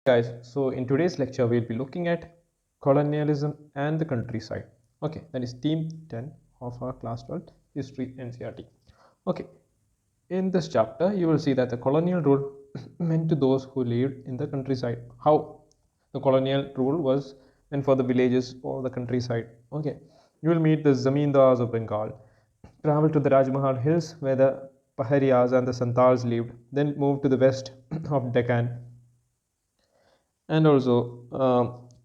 Guys, so in today's lecture we'll be looking at colonialism and the countryside. Okay, that is theme 10 of our class 12 history NCERT. Okay, in this chapter you will see that the colonial rule meant to those who lived in the countryside. How the colonial rule was meant for the villages or the countryside. Okay, you will meet the zamindars of Bengal, travel to the Rajmahal hills where the Paharias and the Santhals lived, then move to the west of Deccan, and also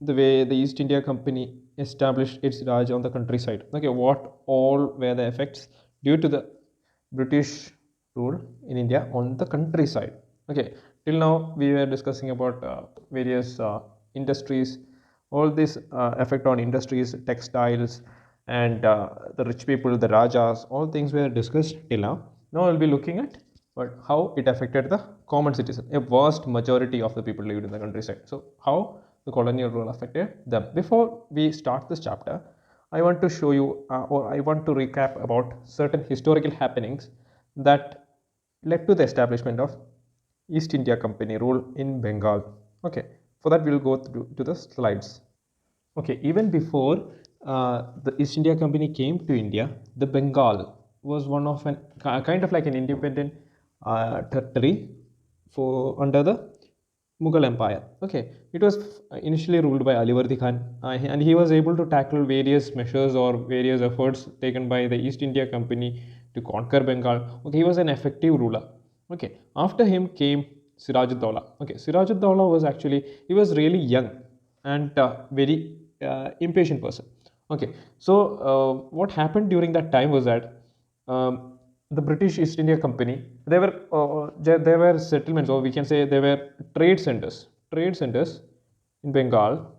the way the East India Company established its Raj on the countryside. Okay, what all were the effects due to the British rule in India on the countryside? Okay, till now we were discussing about various industries, all this effect on industries, textiles, and the rich people, the Rajas, all things were discussed till now. Now we'll be looking at but how it affected the common citizen. A vast majority of the people lived in the countryside. So how the colonial rule affected them. Before we start this chapter, I want to show you or I want to recap about certain historical happenings that led to the establishment of East India Company rule in Bengal. Okay, for that we will go through to the slides. Okay, even before the East India Company came to India, the Bengal was one of an kind of like an independent territory for under the Mughal Empire. Okay, it was initially ruled by Alivardi Khan, and he was able to tackle various measures or various efforts taken by the East India Company to conquer Bengal. Okay, he was an effective ruler. Okay, after him came Sirajuddaula. Okay, Sirajuddaula was actually he was really young and very impatient person. Okay, so what happened during that time was that the British East India Company, there were settlements, or we can say there were trade centers in Bengal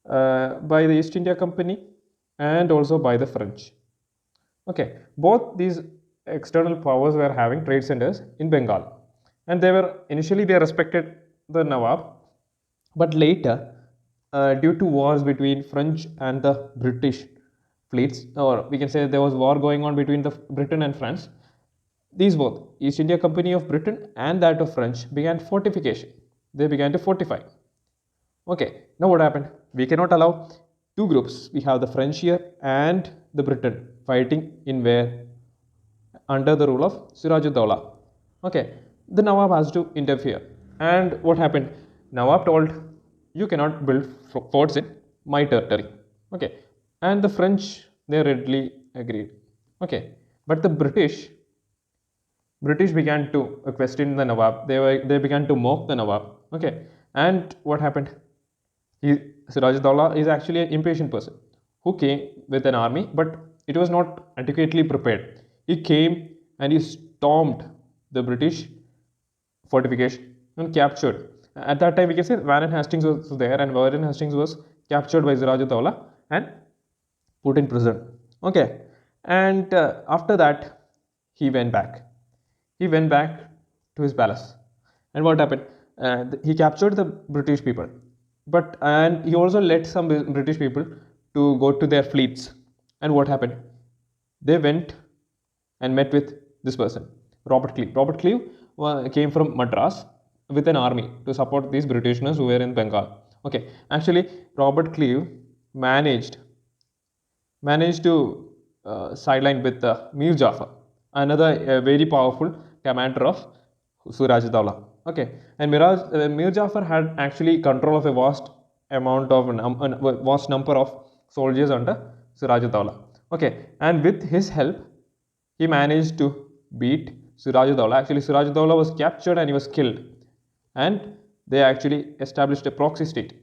by the East India Company and also by the French. Okay, both these external powers were having trade centers in Bengal, and they respected the Nawab, but later, due to wars between French and the British fleets, or we can say there was war going on between the Britain and France, these both, East India Company of Britain and that of French, began fortification. They began to fortify. Okay, now what happened? We cannot allow two groups. We have the French here and the Britain fighting in where? Under the rule of Sirajuddaula. Okay, the Nawab has to interfere. And what happened? Nawab told, you cannot build forts in my territory. Okay, and the French, they readily agreed. Okay, but the British began to question the Nawab. They began to mock the Nawab. Okay, and what happened? Sirajuddaula is actually an impatient person who came with an army, but it was not adequately prepared. He came and he stormed the British fortification and captured. At that time, we can say Warren Hastings was there, and Warren Hastings was captured by Sirajuddaula and put in prison. Okay, and after that, he went back. He went back to his palace, and what happened? He captured the British people, and he also led some British people to go to their fleets. And what happened? They went and met with this person, Robert Clive. Robert Clive came from Madras with an army to support these Britishers who were in Bengal. Okay, actually, Robert Clive managed to sideline with Mir Jafar, another very powerful commander of Sirajuddaula. Okay, and Mir Jafar had actually control of a vast number of soldiers under Sirajuddaula. Okay, and with his help, he managed to beat Sirajuddaula. Actually, Sirajuddaula was captured and he was killed, and they actually established a proxy state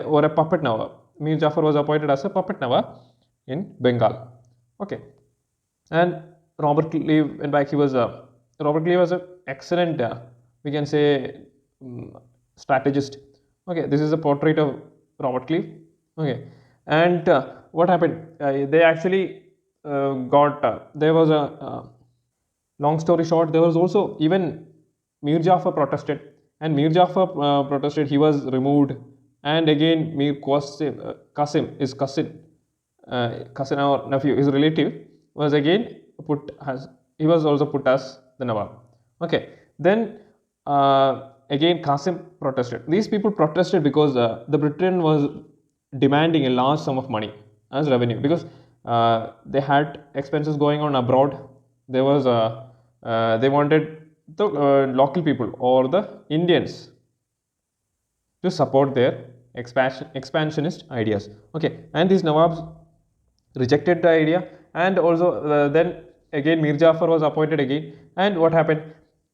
or a puppet Nawab. Mir Jafar was appointed as a puppet Nawab in Bengal. Okay, and Robert Clive went back. Robert Clive was an excellent, we can say, strategist. Okay, this is a portrait of Robert Clive. Okay, and what happened? They actually there was a long story short. There was also even Mir Jafar protested, and Mir Jafar protested. He was removed, and again Mir Qasim, his cousin or nephew, his relative, was again he was also put as the Nawab. Okay, then again Qasim protested. These people protested because the Britain was demanding a large sum of money as revenue, because they had expenses going on abroad. There was they wanted the local people or the Indians to support their expansionist ideas. Okay, and these Nawabs rejected the idea, and also then again Mir Jafar was appointed again. And what happened?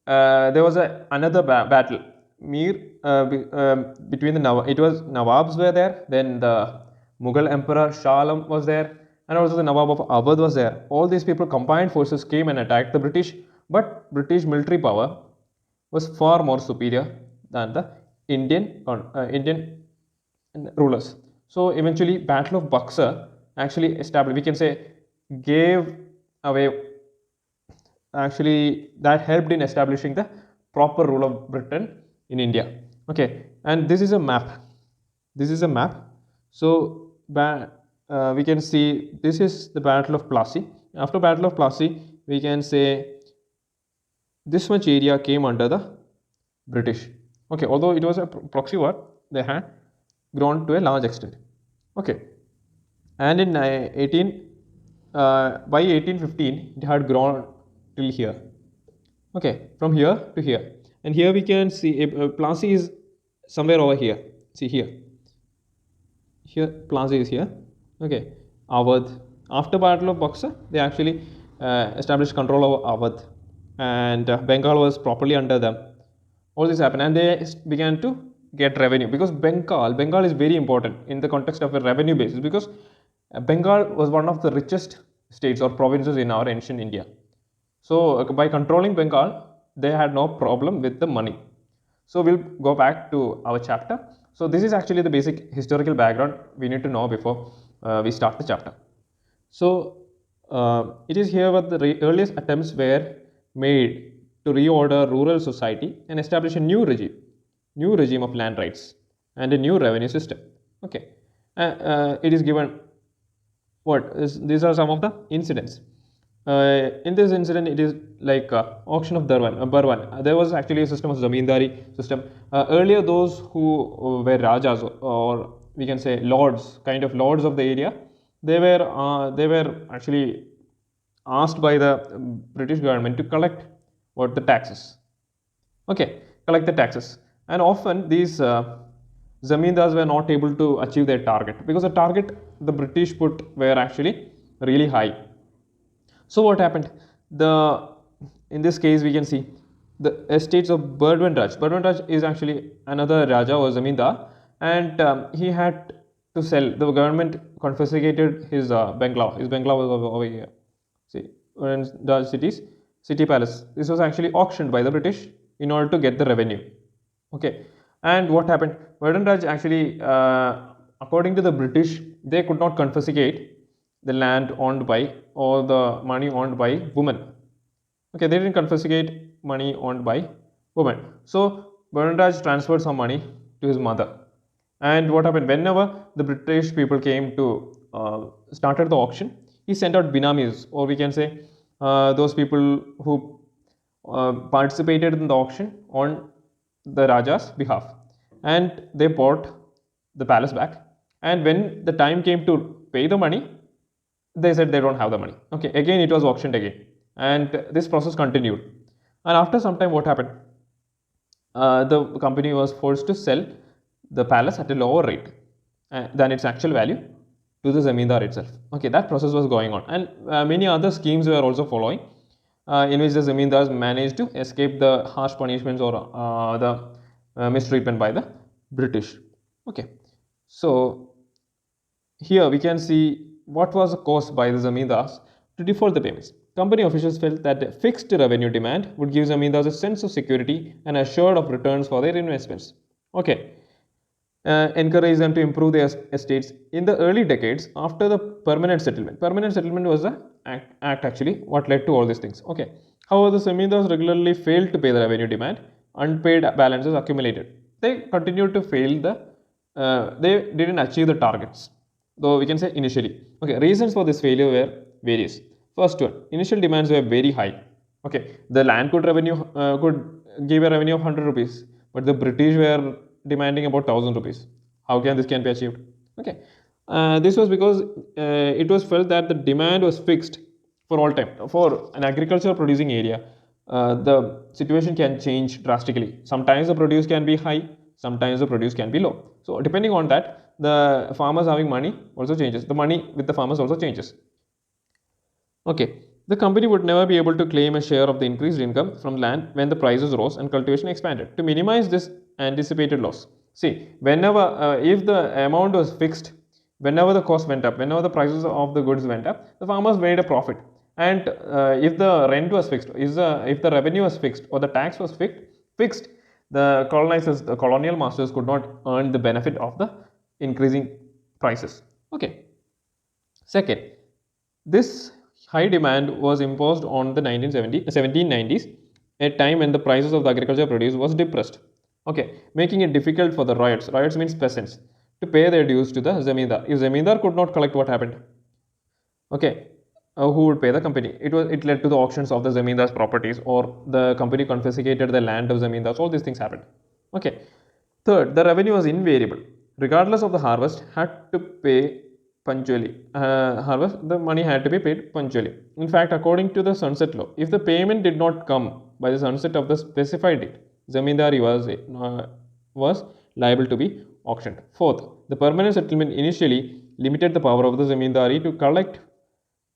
There was another battle. Between the it was Nawabs were there, then the Mughal Emperor Shah Alam was there, and also the Nawab of Awadh was there. All these people combined forces came and attacked the British, but British military power was far more superior than the Indian rulers. So eventually, Battle of Buxar actually established, we can say, gave away, actually that helped in establishing the proper rule of Britain in India. Okay, and this is a map. This is a map. So we can see this is the Battle of Plassey. After Battle of Plassey, we can say this much area came under the British. Okay, although it was a proxy war, they had grown to a large extent. Okay, and in by 1815, it had grown till here. Okay, from here to here, and here we can see Plassey is somewhere over here. See here. Here Plassey is here. Okay, Awadh. After Battle of Buxar, they actually established control over Awadh, and Bengal was properly under them. All this happened, and they began to get revenue, because Bengal is very important in the context of a revenue basis, because Bengal was one of the richest states or provinces in our ancient India. So by controlling Bengal, they had no problem with the money. So we'll go back to our chapter. So this is actually the basic historical background we need to know before we start the chapter. So it is here where the earliest attempts were made to reorder rural society and establish a new regime of land rights and a new revenue system. Okay, it is given these are some of the incidents. In this incident, it is like auction of Barwan. There was actually a system of zamindari system. Earlier, those who were rajas, or we can say lords, kind of lords of the area, they were actually asked by the British government to collect the taxes. Okay, collect the taxes, and often these zamindars were not able to achieve their target, because the target the British put were actually really high. So what happened? In this case, we can see the estates of Burdwan Raj. Burdwan Raj is actually another Raja or Zamindar, and he had to sell. The government confiscated his Bangla. His Bangla was over here. See, in the city palace. This was actually auctioned by the British in order to get the revenue. Okay, and what happened? Burdwan Raj actually, according to the British, they could not confiscate the land owned by or the money owned by women. Okay, they didn't confiscate money owned by women. So Burdwan Raj transferred some money to his mother. And what happened? Whenever the British people came to started the auction, he sent out binamis, or we can say those people who participated in the auction on the Raja's behalf, and they bought the palace back. And when the time came to pay the money, they said they don't have the money. Okay, again it was auctioned again, and this process continued. And after some time, what happened? The company was forced to sell the palace at a lower rate than its actual value to the zamindar itself. Okay, that process was going on, and many other schemes were also following, in which the zamindars managed to escape the harsh punishments or the mistreatment by the British. Okay, so here we can see what was caused by the zamindars to default the payments. Company officials felt that a fixed revenue demand would give zamindars a sense of security and assured of returns for their investments. Okay, encourage them to improve their estates in the early decades after the permanent settlement. Permanent settlement was the act actually what led to all these things. Okay, however, the zamindars regularly failed to pay the revenue demand. Unpaid balances accumulated. They continued to fail they didn't achieve the targets, though we can say initially. Okay, reasons for this failure were various. First one, initial demands were very high. Okay, the land could give a revenue of 100 rupees, but the British were demanding about 1000 rupees. How can this can be achieved? Okay, this was because it was felt that the demand was fixed for all time. For an agriculture producing area, the situation can change drastically. Sometimes the produce can be high, sometimes the produce can be low. So depending on that, the farmers having money also changes. The money with the farmers also changes. Okay, the company would never be able to claim a share of the increased income from land when the prices rose and cultivation expanded. To minimize this anticipated loss, see, whenever if the amount was fixed, whenever the cost went up, whenever the prices of the goods went up, the farmers made a profit. And if the rent was fixed, if the revenue was fixed or the tax was fixed, the colonizers, the colonial masters could not earn the benefit of the increasing prices. Okay. Second, this high demand was imposed on the 1790s, a time when the prices of the agricultural produce was depressed. Okay, making it difficult for the riots. Riots means peasants to pay their dues to the zamindar. If zamindar could not collect, what happened? Okay, who would pay the company? It led to the auctions of the zamindars' properties, or the company confiscated the land of zamindars. All these things happened. Okay. Third, the revenue was invariable. Regardless of the harvest, had to pay punctually. The money had to be paid punctually. In fact, according to the sunset law, if the payment did not come by the sunset of the specified date, zamindari was liable to be auctioned. Fourth, the permanent settlement initially limited the power of the zamindari to collect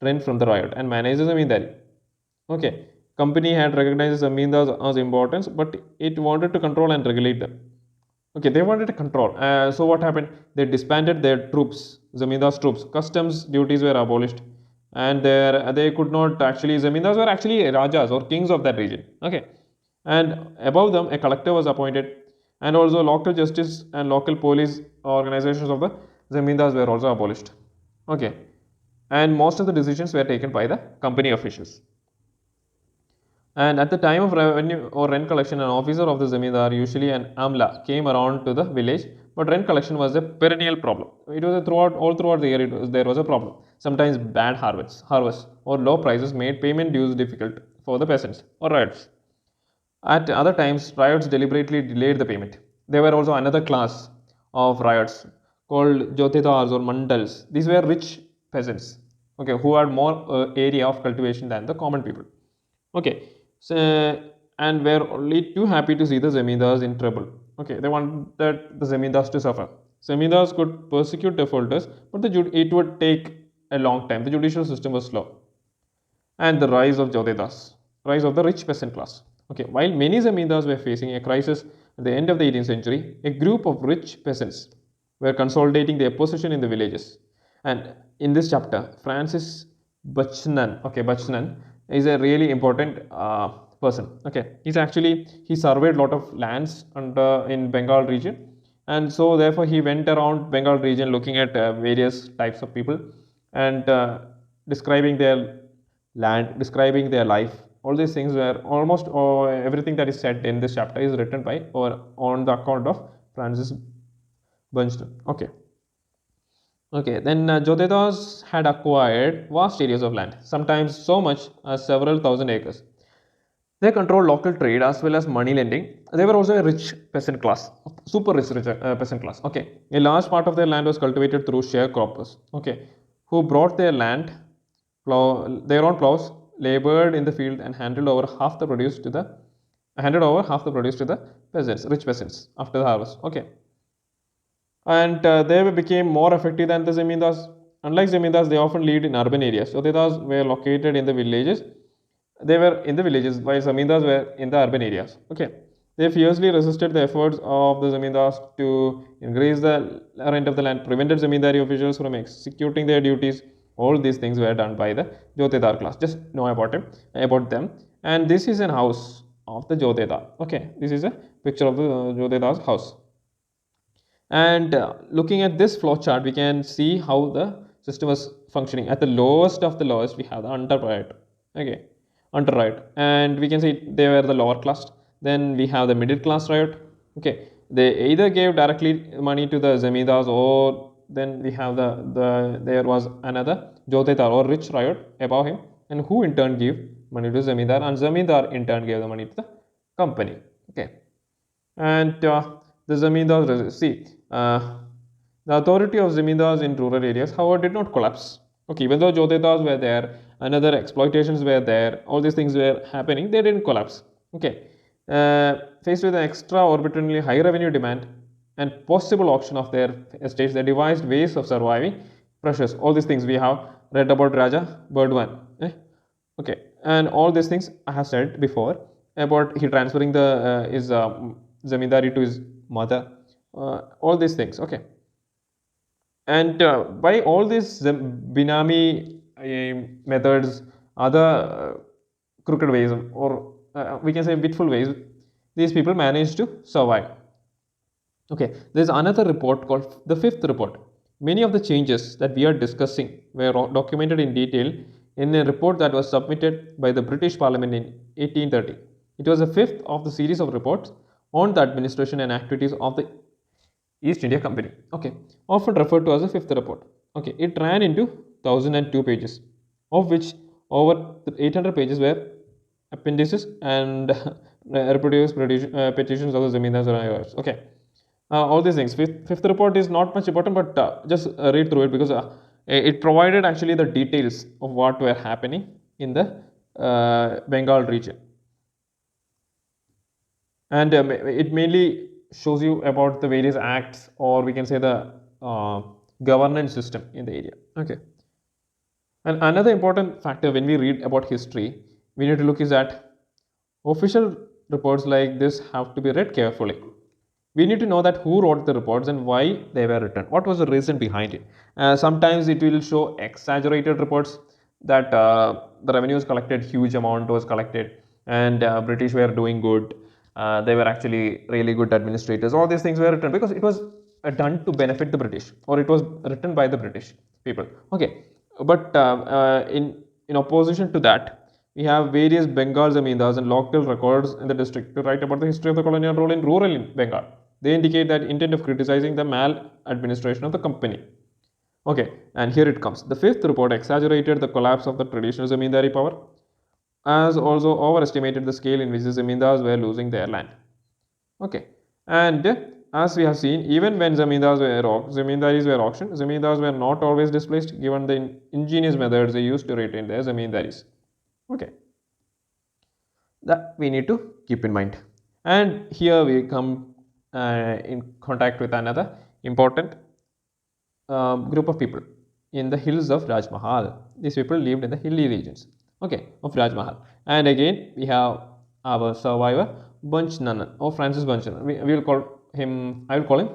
rent from the riot and manage the zamindari. Okay, company had recognized the zamindars as importance, but it wanted to control and regulate them. Okay, they wanted to control. So what happened? They disbanded their troops, zamindars troops. Customs duties were abolished, and they could not actually. Zamindars were actually rajas or kings of that region. Okay, and above them a collector was appointed, and also local justice and local police organizations of the zamindars were also abolished. Okay, and most of the decisions were taken by the company officials. And at the time of revenue or rent collection, an officer of the zamindar, usually an amla, came around to the village. But rent collection was a perennial problem. It was all throughout the year. There was a problem. Sometimes bad harvests or low prices made payment dues difficult for the peasants or riots. At other times, riots deliberately delayed the payment. There were also another class of riots called jotedars or mandals. These were rich peasants, okay, who had more area of cultivation than the common people. Okay, so, and were only too happy to see the zamindars in trouble. Okay, they wanted the zamindars to suffer. Zamindars could persecute defaulters, but it would take a long time. The judicial system was slow. And the rise of jotedars, rise of the rich peasant class. Okay, while many zamindars were facing a crisis at the end of the 18th century, a group of rich peasants were consolidating their position in the villages. And in this chapter, Francis Bachnan is a really important person. Okay, he surveyed a lot of lands in Bengal region, and so therefore he went around Bengal region looking at various types of people and describing their land, describing their life. All these things were almost everything that is said in this chapter is written by or on the account of Francis Bernstein. Okay. Okay, then Jotedars had acquired vast areas of land, sometimes so much as several thousand acres. They controlled local trade as well as money lending. They were also a rich peasant class, super rich peasant class. Okay, a large part of their land was cultivated through sharecroppers. Okay, who brought their own plows, labored in the field, and handed over half the produce to the peasants, rich peasants, after the harvest. Okay, and they became more effective than the zamindars. Unlike zamindars, they often lived in urban areas. So zamindars were located in the villages. They were in the villages, while zamindars were in the urban areas. Okay, they fiercely resisted the efforts of the zamindars to increase the rent of the land, prevented zamindari officials from executing their duties. All these things were done by the jotedar class. Just know about them. And this is an house of the jotedar. Okay, this is a picture of the jotedar's house. And looking at this flow chart, we can see how the system is functioning. At the lowest of the lowest, we have the underriot. Okay, underriot, and we can see they were the lower class. Then we have the middle class riot. Okay, they either gave directly money to the zamindars, or then we have there was another jotedar or rich riot above him, and who in turn gave money to zamindar, and zamindar in turn gave the money to the company. Okay. And the zamindars, see, the authority of zamindars in rural areas, however, did not collapse. Okay, even though jotedas were there, another exploitations were there, all these things were happening, they didn't collapse. Okay, faced with an extraordinarily high revenue demand and possible auction of their estates, they devised ways of surviving pressures. All these things we have read about Raja Burdwan. Okay, and all these things I have said before about he transferring the his zamindari to his mother. All these things. Okay, and by all these binami methods, other crooked ways, or we can say bitful ways, these people managed to survive. Okay, there is another report called the fifth report. Many of the changes that we are discussing were documented in detail in a report that was submitted by the British Parliament in 1830. It was the fifth of the series of reports on the administration and activities of the East India Company. Okay, often referred to as the fifth report. Okay, it ran into 1002 pages, of which over 800 pages were appendices and reproduced petitions of the zamindars and Riots. Okay, all these things. Fifth report is not much important, but just read through it because it provided actually the details of what were happening in the Bengal region, and it mainly shows you about the various acts, or we can say the governance system in the area. Okay, and another important factor when we read about history, we need to look is that official reports like this have to be read carefully. We need to know that who wrote the reports and why they were written. What was the reason behind it? Sometimes it will show exaggerated reports that the revenues collected, huge amount was collected, and British were doing good. They were actually really good administrators. All these things were written because it was done to benefit the British, or it was written by the British people. Okay, but in opposition to that, we have various Bengal zamindars and local records in the district to write about the history of the colonial rule in rural Bengal. They indicate that intent of criticizing the maladministration of the company. Okay, and here it comes. The fifth report exaggerated the collapse of the traditional zamindari power, as also overestimated the scale in which the zamindars were losing their land. Okay, and as we have seen, even when zamindaris were auctioned, zamindars were not always displaced given the ingenious methods they used to retain their zamindaris. Okay, that we need to keep in mind. And here we come in contact with another important group of people in the hills of Rajmahal. These people lived in the hilly regions, okay, of Rajmahal. And again, we have our survivor, Bunchnanan, or Francis Bunchnanan. We will call him, I will call him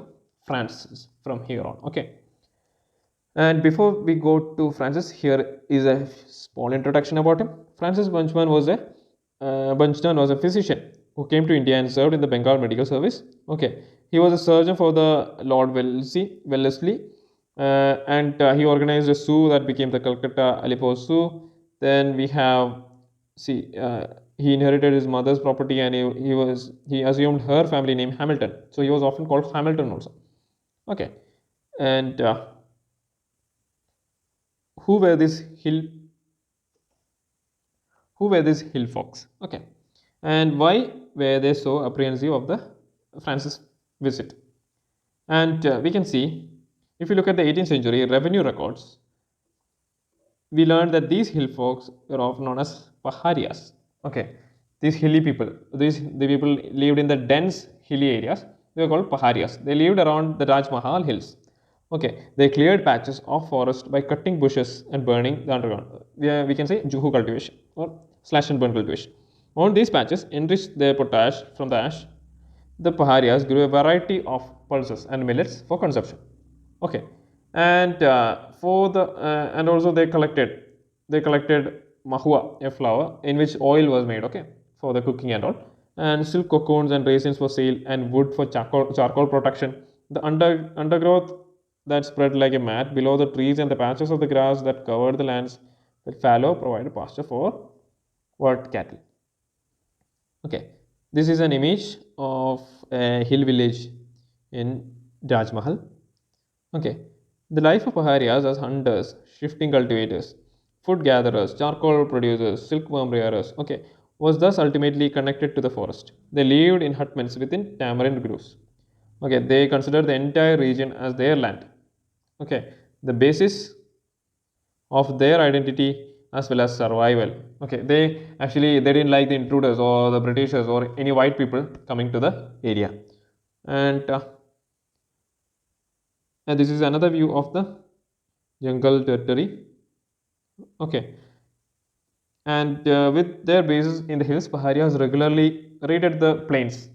Francis from here on, okay. And before we go to Francis, here is a small introduction about him. Francis Bunchnan was a physician who came to India and served in the Bengal Medical Service. Okay, he was a surgeon for the Lord Wellesley, and he organized a zoo that became the Calcutta Alipore Zoo. Then we have, see, he inherited his mother's property, and he assumed her family name Hamilton. So he was often called Hamilton also. Okay, and who were these hill who were these hill folks? Okay, and why were they so apprehensive of the Francis visit? And we can see, if you look at the 18th century revenue records, we learned that these hill folks were often known as Paharias. Okay, these hilly people, the people lived in the dense hilly areas. They were called Paharias. They lived around the Rajmahal hills. Okay, they cleared patches of forest by cutting bushes and burning the underground. We can say juhu cultivation or slash and burn cultivation. On these patches, enriched their potash from the ash, the Paharias grew a variety of pulses and millets for consumption. Okay, and and also they collected mahua, a flower in which oil was made. Okay, for the cooking and all, and silk cocoons and raisins for sale, and wood for charcoal production. The undergrowth that spread like a mat below the trees and the patches of the grass that covered the lands with fallow provided pasture for what cattle. Okay, this is an image of a hill village in Rajmahal. Okay, the life of Paharias as hunters, shifting cultivators, food gatherers, charcoal producers, silkworm rearers. Okay, was thus ultimately connected to the forest. They lived in hutments within tamarind groves. Okay, they considered the entire region as their land. Okay, the basis of their identity as well as survival. Okay, they didn't like the intruders or the Britishers or any white people coming to the area. And this is another view of the jungle territory. Okay, and with their bases in the hills, Paharias regularly raided the plains.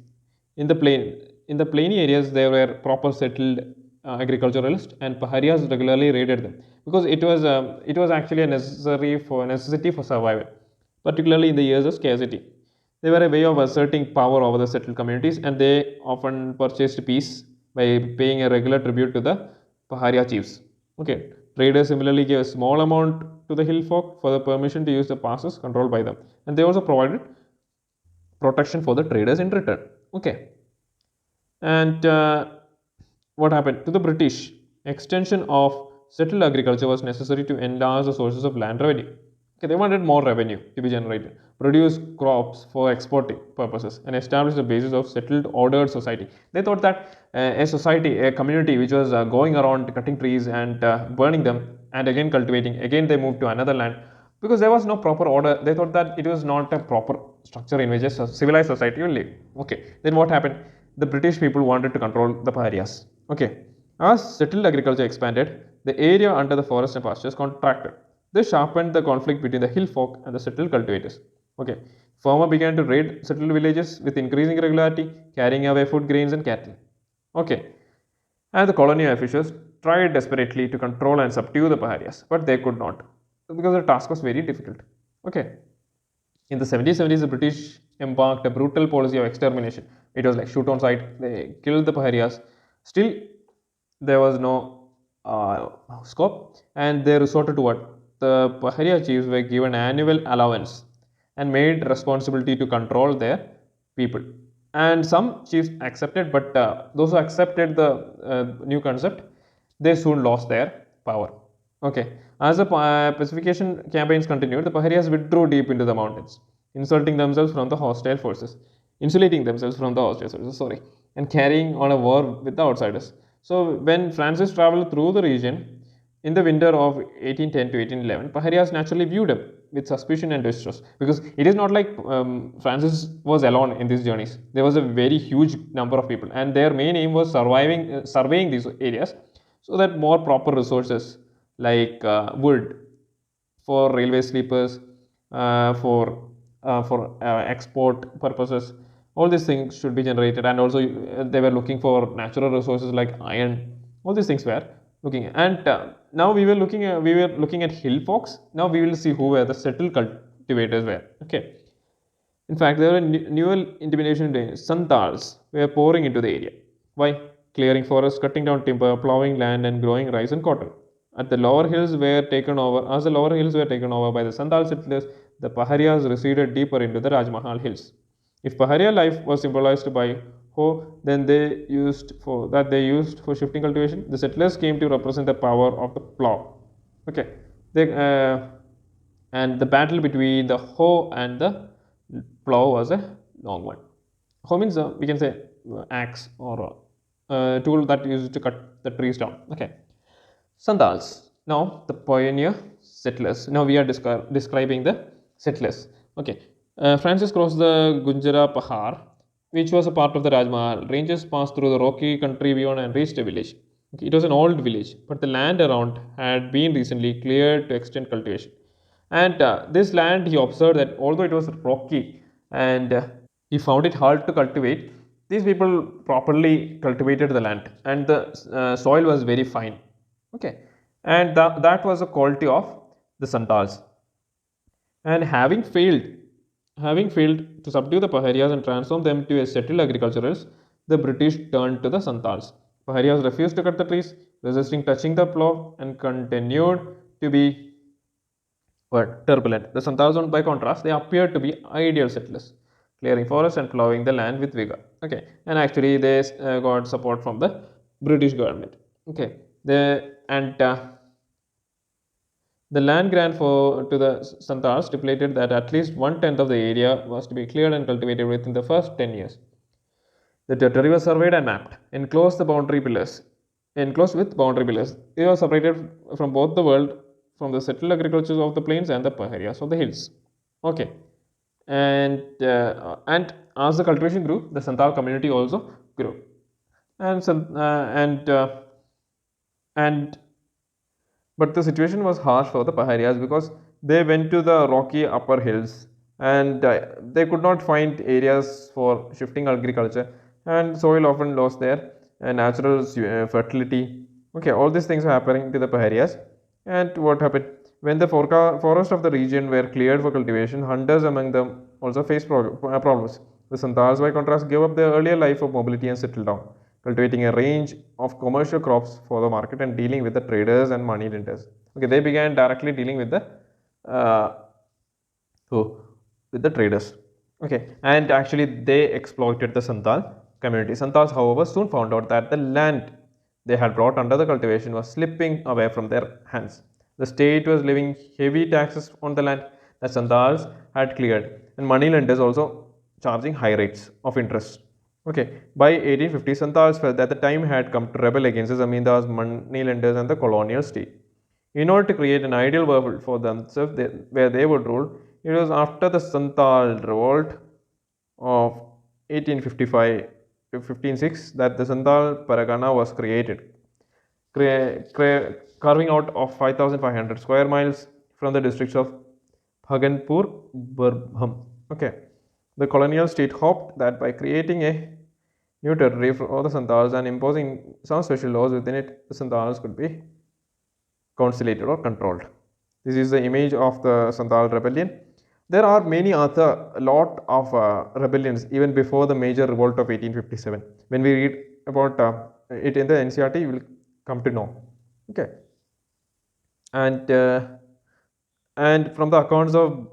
In the plainy areas, they were proper settled agriculturalists, and Paharias regularly raided them because it was actually a necessity for survival, particularly in the years of scarcity. They were a way of asserting power over the settled communities, and they often purchased peace by paying a regular tribute to the Paharia chiefs. Okay, traders similarly gave a small amount to the hill folk for the permission to use the passes controlled by them, and they also provided protection for the traders in return. Okay, and what happened to the British? Extension of settled agriculture was necessary to enlarge the sources of land revenue. Okay, they wanted more revenue to be generated, produce crops for exporting purposes, and establish the basis of settled ordered society. They thought that a society, a community which was going around cutting trees and burning them and again cultivating, again they moved to another land because there was no proper order. They thought that it was not a proper structure in which a civilized society will live. Okay, then what happened? The British people wanted to control the Paharias. Okay, as settled agriculture expanded, the area under the forest and pastures contracted. This sharpened the conflict between the hill folk and the settled cultivators. Okay, farmers began to raid settled villages with increasing regularity, carrying away food, grains, and cattle. Okay, and the colonial officials tried desperately to control and subdue the Paharias, but they could not because the task was very difficult. Okay, in the 1770s, the British embarked a brutal policy of extermination. It was like shoot on sight. They killed the Paharias. Still, there was no scope, and they resorted to what? The Paharia chiefs were given annual allowance and made responsibility to control their people. And some chiefs accepted, but those who accepted the new concept, they soon lost their power. Okay, as the pacification campaigns continued, the Paharias withdrew deep into the mountains, insulting themselves from the hostile forces, insulating themselves from the hostile forces, sorry, and carrying on a war with the outsiders. So when Francis traveled through the region in the winter of 1810 to 1811, Paharias naturally viewed him with suspicion and distrust because it is not like Francis was alone in these journeys. There was a very huge number of people, and their main aim was surveying these areas so that more proper resources like wood for railway sleepers, for export purposes, all these things should be generated. And also they were looking for natural resources like iron. All these things were looking at. And now we were looking at hill folks. Now we will see who were the settled cultivators were. Okay. In fact, there were newer intimidation days. Santhals were pouring into the area. Why? Clearing forests, cutting down timber, plowing land, and growing rice and cotton. As the lower hills were taken over by the Santhal settlers, the Paharias receded deeper into the Rajmahal hills. If Paharia life was symbolized by hoe, then they used for shifting cultivation, the settlers came to represent the power of the plow. Okay, and the battle between the hoe and the plow was a long one. Hoe means we can say axe or tool that used to cut the trees down. Okay. Santhals. Now the pioneer settlers. Now we are describing the settlers. Okay. Francis crossed the Gunjara Pahar, which was a part of the Rajmahal. Ranges passed through the rocky country beyond and reached a village. Okay. It was an old village, but the land around had been recently cleared to extend cultivation. And this land, he observed that although it was rocky and he found it hard to cultivate, these people properly cultivated the land, and the soil was very fine. Okay, and that was a quality of the Santhals. And having failed to subdue the Paharias and transform them to a settled agriculturalists, the British turned to the Santhals. Paharias refused to cut the trees, resisting touching the plow, and continued to be turbulent. The Santhals, by contrast, they appeared to be ideal settlers, clearing forests and plowing the land with vigor. Okay, and actually they got support from the British government. Okay, The land grant to the Santhals stipulated that at least 1/10 of the area was to be cleared and cultivated within the first 10 years. The territory was surveyed and mapped, enclosed with boundary pillars. They were separated from both the world, from the settled agriculture of the plains and the Paharias of the hills. Okay, and as the cultivation grew, the Santhal community also grew, and and but the situation was harsh for the Paharias because they went to the rocky upper hills and they could not find areas for shifting agriculture, and soil often lost their natural fertility. Okay, all these things were happening to the Paharias. And what happened? When the forest of the region were cleared for cultivation, hunters among them also faced problems. The Santhals, by contrast, gave up their earlier life of mobility and settled down, cultivating a range of commercial crops for the market and dealing with the traders and money lenders. Okay, they began directly dealing with the uh, with the traders. Okay, and actually they exploited the Santhal community. Santhals, however, soon found out that the land they had brought under the cultivation was slipping away from their hands. The state was levying heavy taxes on the land that Santhals had cleared, and money lenders also charging high rates of interest. Okay, by 1850, Santhals felt that the time had come to rebel against the zamindars, money lenders, and the colonial state. In order to create an ideal world for themselves where they would rule, it was after the Santhal revolt of 1855 to 1506 that the Santhal Paragana was created, carving out of 5,500 square miles from the districts of Bhaganpur, Burbham. Okay, the colonial state hoped that by creating a new territory for the Santhals and imposing some special laws within it, the Santhals could be conciliated or controlled. This is the image of the Santhal rebellion. There are many other, a lot of rebellions even before the major revolt of 1857. When we read about it in the NCERT, you will come to know. Okay, and from the accounts of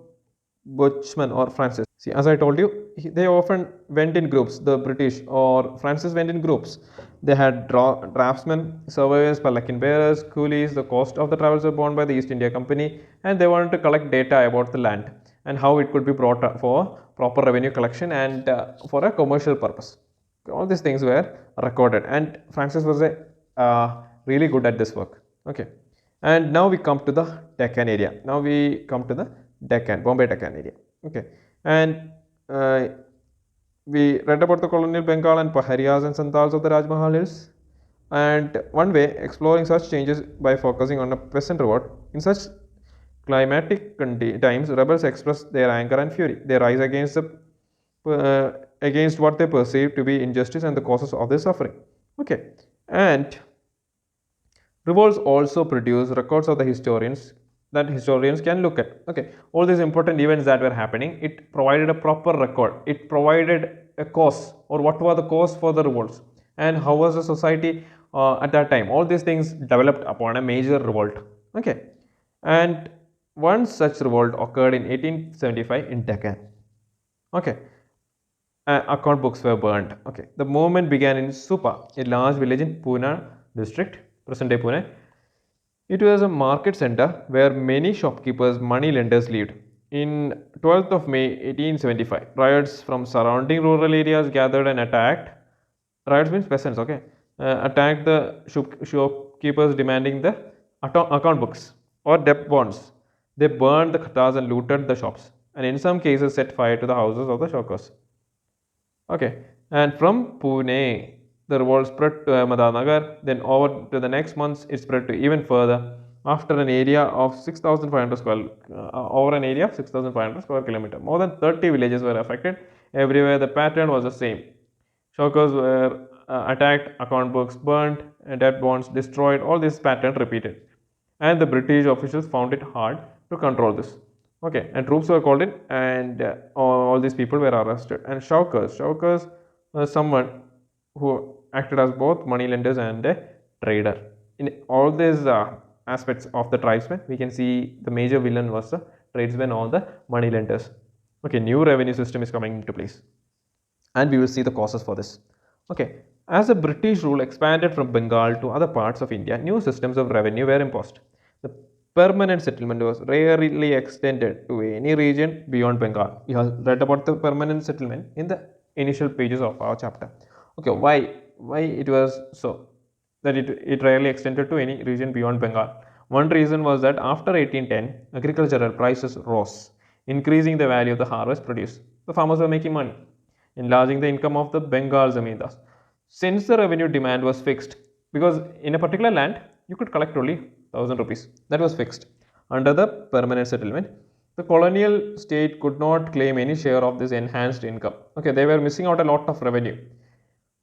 Buchman or Francis. See, as I told you, they often went in groups. The British or Francis went in groups. They had draftsmen, surveyors, palanquin bearers, coolies. The cost of the travels were borne by the East India Company, and they wanted to collect data about the land and how it could be brought up for proper revenue collection and for a commercial purpose. All these things were recorded, and Francis was really good at this work. Okay, and now we come to the Deccan area. Now we come to the Deccan, Bombay Deccan area. Okay, and we read about the colonial Bengal and Paharias and Santhals of the Rajmahal hills. And one way exploring such changes by focusing on a peasant revolt. In such climatic times, rebels express their anger and fury. They rise against what they perceive to be injustice and the causes of their suffering. Okay, and revolts also produce records of the historians that historians can look at. Okay, all these important events that were happening, it provided a proper record. It provided a cause, or what were the cause for the revolts, and how was the society at that time. All these things developed upon a major revolt. Okay, and one such revolt occurred in 1875 in Deccan. Okay, account books were burned. Okay, the movement began in Supa, a large village in Pune district, present day Pune. It was a market center where many shopkeepers, money lenders lived. In 12th of May 1875, riots from surrounding rural areas gathered and attacked. Riots means peasants, okay? Attacked the shopkeepers demanding the account books or debt bonds. They burned the khatas and looted the shops, and in some cases set fire to the houses of the shoppers. Okay, and from Pune, the revolt spread to Ahmednagar. Then over to the next months, it spread to even further. After an area of 6,500 square, over an area of 6,500 square kilometer, more than 30 villages were affected. Everywhere the pattern was the same. Shockers were attacked, account books burned, debt bonds destroyed. All this pattern repeated, and the British officials found it hard to control this. Okay, and troops were called in, and all these people were arrested. And Shoukers was someone who acted as both money lenders and a trader. In all these aspects of the tribesmen, we can see the major villain was the tradesmen or the money lenders. Okay, new revenue system is coming into place, and we will see the causes for this. Okay, as the British rule expanded from Bengal to other parts of India, new systems of revenue were imposed. The permanent settlement was rarely extended to any region beyond Bengal. We have read about the permanent settlement in the initial pages of our chapter. Okay, why it was so that it rarely extended to any region beyond Bengal? One reason was that after 1810, agricultural prices rose, increasing the value of the harvest produced. The farmers were making money, enlarging the income of the Bengal zamindars. Since the revenue demand was fixed, because in a particular land you could collect only 1,000 rupees, that was fixed. Under the permanent settlement, the colonial state could not claim any share of this enhanced income. Okay, they were missing out a lot of revenue.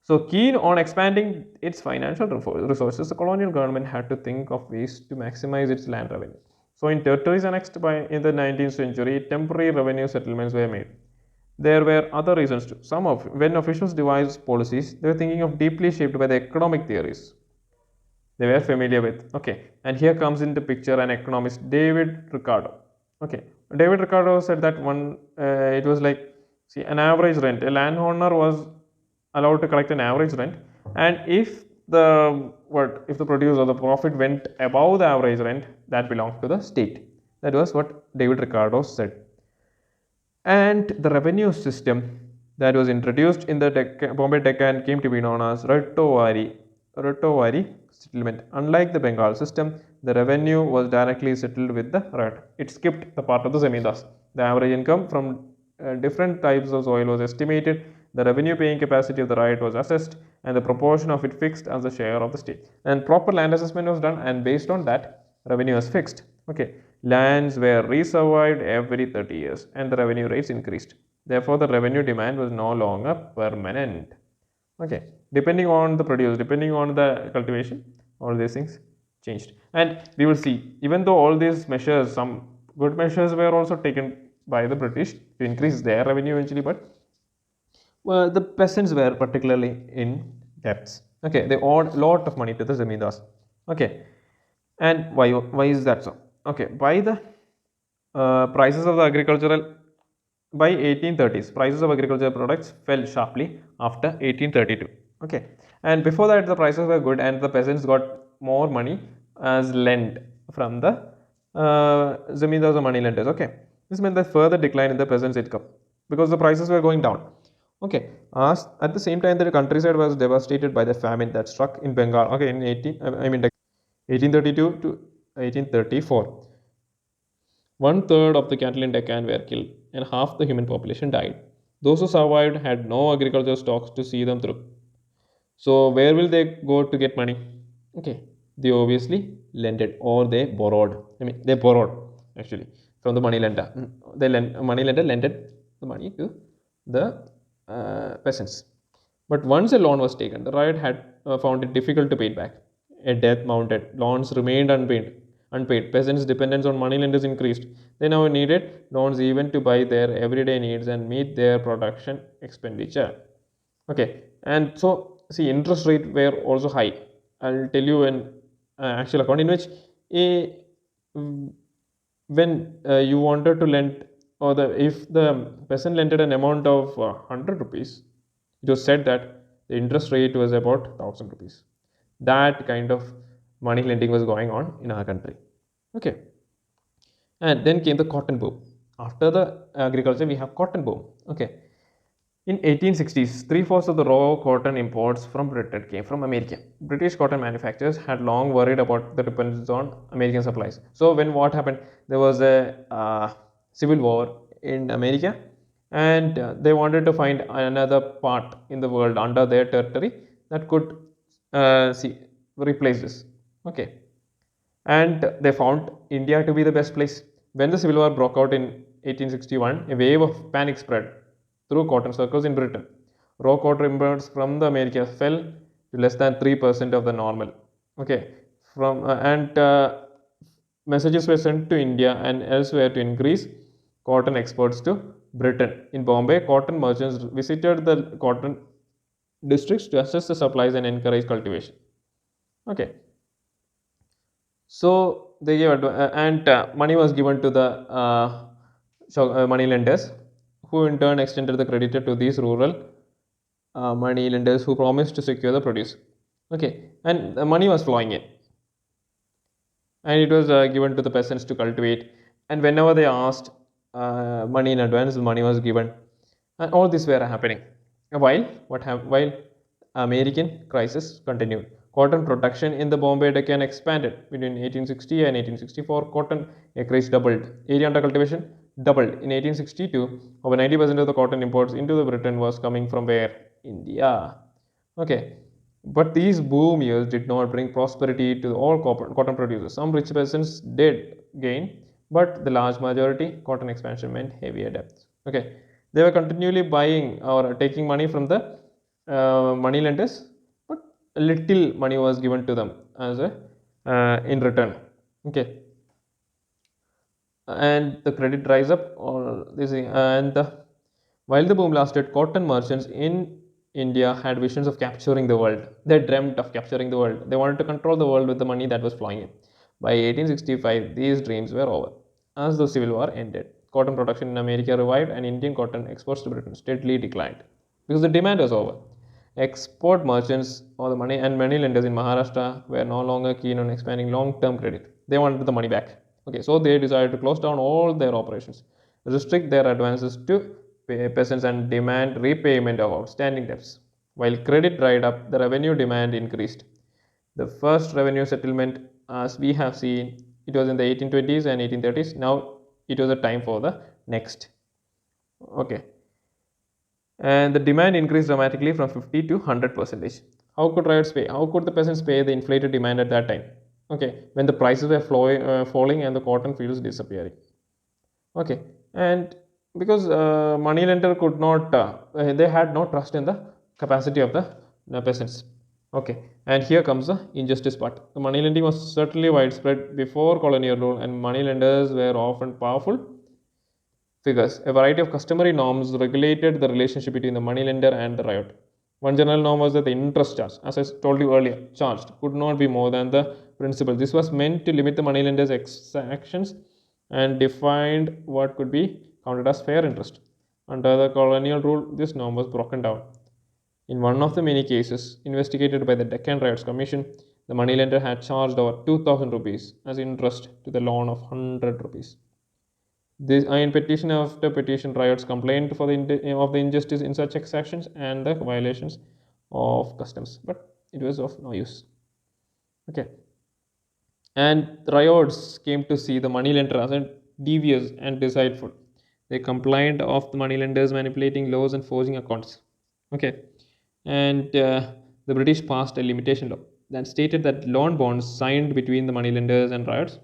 So, keen on expanding its financial resources, the colonial government had to think of ways to maximize its land revenue. So, in territories annexed in the 19th century, temporary revenue settlements were made. There were other reasons too. When officials devised policies, they were thinking of deeply shaped by the economic theories they were familiar with. Okay, and here comes into picture an economist, David Ricardo. Okay, David Ricardo said that it was like, see, an average rent. A landowner was allowed to collect an average rent, and if the produce or the profit went above the average rent, that belonged to the state. That was what David Ricardo said. And the revenue system that was introduced in the Bombay Deccan came to be known as Ratovary settlement. Unlike the Bengal system, the revenue was directly settled with the Riot. It skipped the part of the zamindars. The average income from different types of soil was estimated, the revenue paying capacity of the Riot was assessed, and the proportion of it fixed as a share of the state. And proper land assessment was done, and based on that, revenue was fixed. Okay, lands were resurveyed every 30 years, and the revenue rates increased. Therefore, the revenue demand was no longer permanent. Okay, depending on the produce, depending on the cultivation, all these things changed. And we will see, even though all these measures, some good measures were also taken by the British to increase their revenue eventually, but the peasants were particularly in debts. Okay, they owed a lot of money to the zamindars. Okay, and why is that so? Okay, by the prices of the agricultural by 1830s, prices of agricultural products fell sharply after 1832. Okay, and before that the prices were good, and the peasants got more money as lend from the zamindars or money lenders. Okay, this meant the further decline in the peasants' income because the prices were going down. Okay, at the same time the countryside was devastated by the famine that struck in Bengal. Okay, in 1832 to 1834. One third of the cattle in Deccan were killed, and half the human population died. Those who survived had no agricultural stocks to see them through. So, where will they go to get money? Okay, they obviously lended or they borrowed. They borrowed actually from the money lender. Money lender lended the money to the peasants. But once a loan was taken, the riot had found it difficult to pay it back. A debt mounted. Loans remained unpaid. Peasants' dependence on moneylenders increased. They now needed loans even to buy their everyday needs and meet their production expenditure. Okay, and so see, interest rate were also high. I'll tell you an actual account in which a when you wanted to lend, or if the peasant lended an amount of 100 rupees, it was said that the interest rate was about 1000 rupees. That kind of money lending was going on in our country. Okay, and then came the cotton boom. After the agriculture, we have cotton boom. Okay, in 1860s, 3/4 of the raw cotton imports from Britain came from America. British cotton manufacturers had long worried about the dependence on American supplies. So when what happened, there was a civil war in America, and they wanted to find another part in the world under their territory that could replace this. Okay, and they found India to be the best place. When the civil war broke out in 1861, a wave of panic spread through cotton circles in Britain. Raw cotton imports from the Americas fell to less than 3% of the normal. Okay, messages were sent to India and elsewhere to increase cotton exports to Britain. In Bombay, cotton merchants visited the cotton districts to assess the supplies and encourage cultivation. Okay, so they gave money was given to the money lenders, who in turn extended the credit to these rural money lenders who promised to secure the produce. Okay, and the money was flowing in. and it was given to the peasants to cultivate. And whenever they asked money in advance, the money was given, and all this were happening. While American crisis continued, cotton production in the Bombay Deccan expanded between 1860 and 1864. Cotton acreage doubled. Area under cultivation doubled. In 1862, over 90% of the cotton imports into the Britain was coming from where? India. Okay. But these boom years did not bring prosperity to all cotton producers. Some rich peasants did gain, but the large majority, cotton expansion meant heavier debts. Okay, they were continually buying or taking money from the money lenders, but little money was given to them as a in return. Okay, and the credit rise up or this and while the boom lasted, cotton merchants in India had visions of capturing the world. They dreamt of capturing the world. They wanted to control the world with the money that was flowing in. By 1865, these dreams were over. As the Civil War ended, cotton production in America revived and Indian cotton exports to Britain steadily declined because the demand was over. Export merchants or the money lenders in Maharashtra were no longer keen on expanding long-term credit. They wanted the money back. Okay, so they decided to close down all their operations, restrict their advances to peasants, and demand repayment of outstanding debts. While credit dried up, the revenue demand increased. The first revenue settlement, as we have seen, it was in the 1820s and 1830s. Now it was a time for the next. Okay, and the demand increased dramatically from 50 to 100 percentage. How could riots pay? How could the peasants pay the inflated demand at that time? Okay, when the prices were falling and the cotton fields disappearing. Okay, and because moneylender could not, they had no trust in the capacity of the peasants. Okay, and here comes the injustice part. The money lending was certainly widespread before colonial rule, and moneylenders were often powerful figures. A variety of customary norms regulated the relationship between the moneylender and the riot. One general norm was that the interest charge, as I told you earlier, charged could not be more than the principal. This was meant to limit the moneylender's exactions and defined what could be counted as fair interest. Under the colonial rule, this norm was broken down. In one of the many cases investigated by the Deccan Riots Commission, the moneylender had charged over 2000 rupees as interest to the loan of 100 rupees. This in petition after petition, riots complained of the injustice in such exactions and the violations of customs, but it was of no use. Okay, and the riots came to see the moneylender as devious and deceitful. They complained of the moneylenders manipulating laws and forging accounts. Okay, and the British passed a limitation law that stated that loan bonds signed between the moneylenders and riots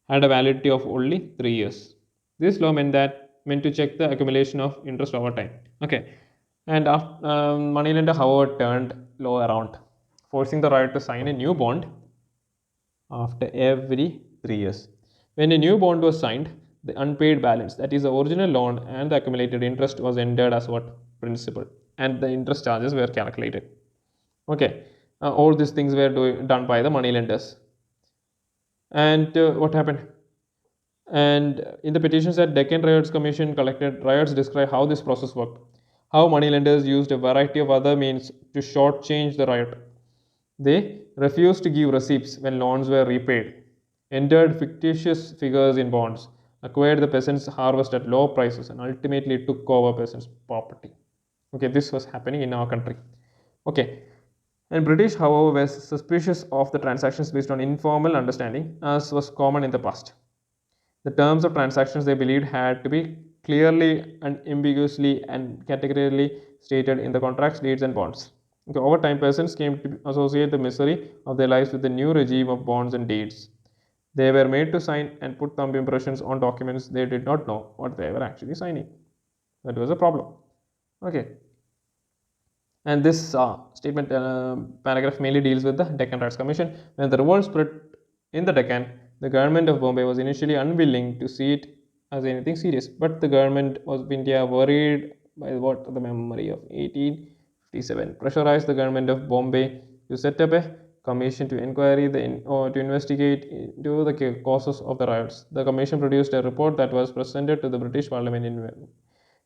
had a validity of only 3 years. This law meant to check the accumulation of interest over time. Okay, and after, moneylender, however, turned law around, forcing the riot to sign a new bond after every 3 years. When a new bond was signed, the unpaid balance, that is the original loan and the accumulated interest, was entered as what? Principal, and the interest charges were calculated. Okay, all these things were done by the moneylenders. And what happened? And in the petitions that Deccan Riots Commission collected, riots describe how this process worked, how moneylenders used a variety of other means to shortchange the riot. They refused to give receipts when loans were repaid, entered fictitious figures in bonds, acquired the peasants' harvest at low prices, and ultimately took over peasants' property. Okay, this was happening in our country. Okay, and British, however, were suspicious of the transactions based on informal understanding, as was common in the past. The terms of transactions they believed had to be clearly, unambiguously, and categorically stated in the contracts, deeds, and bonds. Okay, over time, peasants came to associate the misery of their lives with the new regime of bonds and deeds. They were made to sign and put thumb impressions on documents they did not know what they were actually signing. That was a problem. Okay. And this statement paragraph mainly deals with the Deccan Riots Commission. When the revolt spread in the Deccan, the government of Bombay was initially unwilling to see it as anything serious, but the government of India, worried by the memory of 1857, pressurized the government of Bombay to set up a commission to to investigate into the causes of the riots. The commission produced a report that was presented to the British Parliament in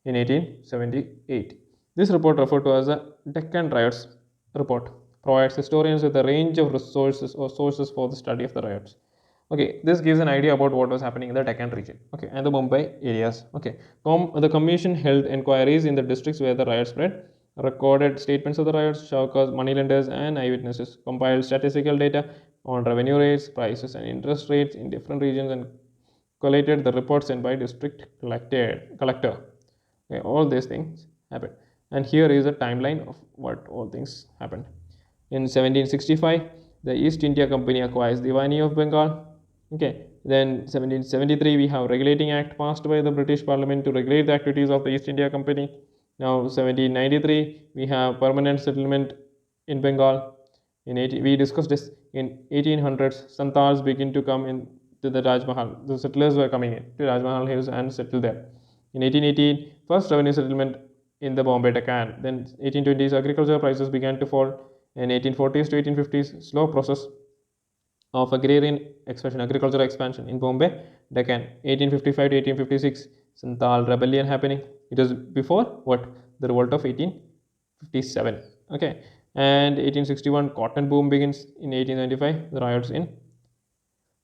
1878. This report, referred to as the Deccan Riots Report, provides historians with a range of resources or sources for the study of the riots. Okay, this gives an idea about what was happening in the Deccan region, okay, and the Mumbai areas. Okay, the commission held inquiries in the districts where the riots spread, recorded statements of the riots, showcased moneylenders and eyewitnesses, compiled statistical data on revenue rates, prices, and interest rates in different regions, and collated the reports sent by district collector. Okay, all these things happened, and here is a timeline of what all things happened. In 1765, the East India Company acquires the Divani of Bengal. Okay, then 1773 we have Regulating Act passed by the British Parliament to regulate the activities of the East India Company. Now 1793 we have permanent settlement in Bengal. We discussed this in 1800s. Santhals begin to come in to the Rajmahal. The settlers were coming in to Rajmahal hills and settled there. In 1818, first revenue settlement in the Bombay Deccan. Then 1820s, agricultural prices began to fall. In 1840s to 1850s, slow process of agrarian expansion, agricultural expansion in Bombay Deccan. 1855 to 1856, Santhal rebellion happening. It was before what? The revolt of 1857. Okay, and 1861 cotton boom begins. In 1895, the riots in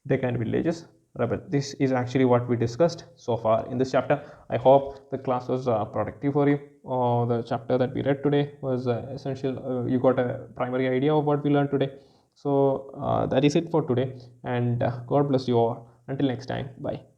Deccan villages rebel. This is actually what we discussed so far in this chapter. I hope the class was productive for you. The chapter that we read today was essential. You got a primary idea of what we learned today. So that is it for today, and God bless you all. Until next time, bye.